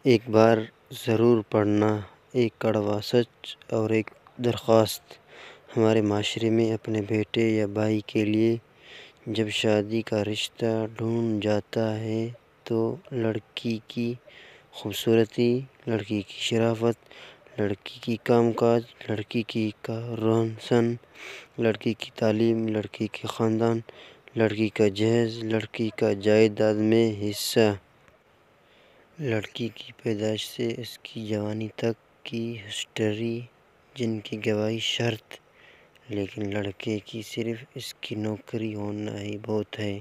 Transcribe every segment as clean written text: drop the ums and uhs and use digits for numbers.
ایک بار ضرور پڑھنا، ایک کڑوا سچ اور ایک درخواست۔ ہمارے معاشرے میں اپنے بیٹے یا بھائی کے لیے جب شادی کا رشتہ ڈھونڈا جاتا ہے تو لڑکی کی خوبصورتی، لڑکی کی شرافت، لڑکی کی کام کاج، لڑکی کی رہن سہن، لڑکی کی تعلیم، لڑکی کے خاندان، لڑکی کا جہیز، لڑکی کا جائیداد میں حصہ، لڑکی کی پیدائش سے اس کی جوانی تک کی ہسٹری جن کی گواہی شرط، لیکن لڑکے کی صرف اس کی نوکری ہونا ہی بہت ہے۔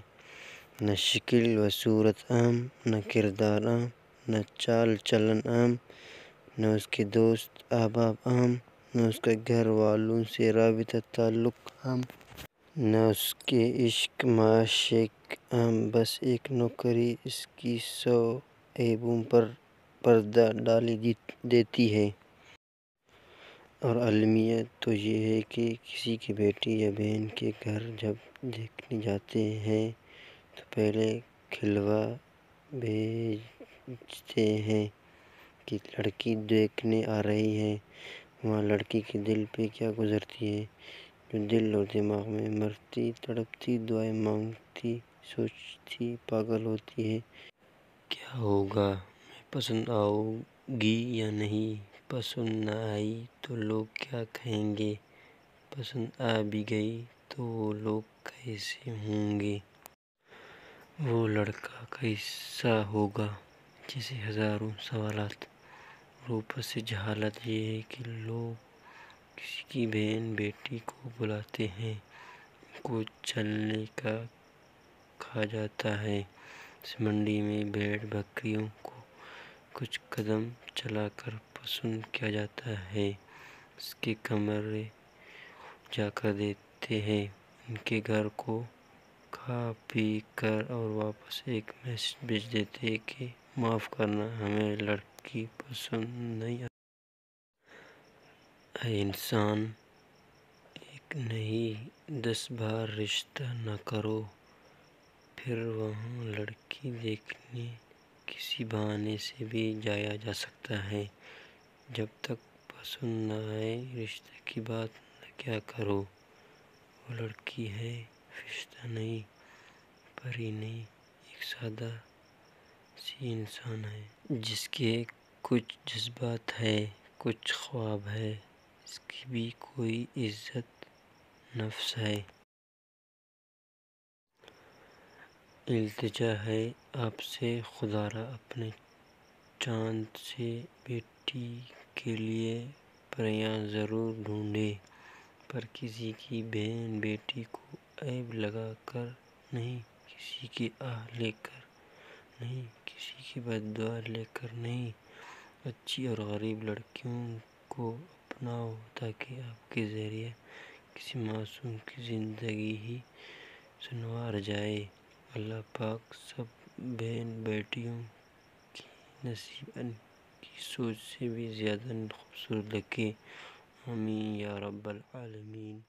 نہ شکل و صورت عام، نہ کردار عام، نہ چال چلن عام، نہ اس کے دوست احباب عام، نہ اس کے گھر والوں سے رابطہ تعلق عام، نہ اس کے عشق معشوق عام، بس ایک نوکری اس کی 100 عیبوں پر پردہ ڈال دیتی ہے۔ اور المیہ تو یہ ہے کہ کسی کی بیٹی یا بہن کے گھر جب دیکھنے جاتے ہیں تو پہلے کھلوا بھیجتے ہیں کہ لڑکی دیکھنے آ رہی ہے۔ وہاں لڑکی کے دل پہ کیا گزرتی ہے، جو دل اور دماغ میں مرتی تڑپتی، دعائیں مانگتی، سوچتی پاگل ہوتی ہے۔ کیا ہوگا، میں پسند آؤں گی یا نہیں؟ پسند نہ آئی تو لوگ کیا کہیں گے؟ پسند آ بھی گئی تو وہ لوگ کیسے ہوں گے؟ وہ لڑکا کیسا ہوگا؟ جیسے ہزاروں سوالات۔ اور اوپر سے جہالت یہ ہے کہ لوگ کسی کی بہن بیٹی کو بلاتے ہیں، ان کو چلنے کا کہا جاتا ہے، جیسے منڈی میں بھیڑ بکریوں کو کچھ قدم چلا کر پسند کیا جاتا ہے، اس کے کمرے جا کر دیتے ہیں، ان کے گھر کو کھا پی کر اور واپس ایک میسج بھیج دیتے ہیں کہ معاف کرنا، ہمیں لڑکی پسند نہیں آئی۔ اے انسان، ایک نہیں 10 بار رشتہ نہ کرو، پھر وہاں لڑکی دیکھنے کسی بہانے سے بھی جایا جا سکتا ہے۔ جب تک پسند نہ آئے رشتے کی بات نہ کیا کرو۔ وہ لڑکی ہے، فرشتہ نہیں، پری نہیں، ایک سادہ سی انسان ہے، جس کے کچھ جذبات ہے، کچھ خواب ہے، اس کی بھی کوئی عزت نفس ہے۔ التجا ہے آپ سے خدا را، اپنے چاند سے بیٹی کے لیے پریاں ضرور ڈھونڈے، پر کسی کی بہن بیٹی کو عیب لگا کر نہیں، کسی کی آہ لے کر نہیں، کسی کی بد دعا لے کر نہیں۔ اچھی اور غریب لڑکیوں کو اپناؤ تاکہ آپ کے ذریعے کسی معصوم کی زندگی ہی سنور جائے۔ اللہ پاک سب بہن بیٹیوں کی نصیب ان کی سوچ سے بھی زیادہ خوبصورت رکھے، آمین یا رب العالمین۔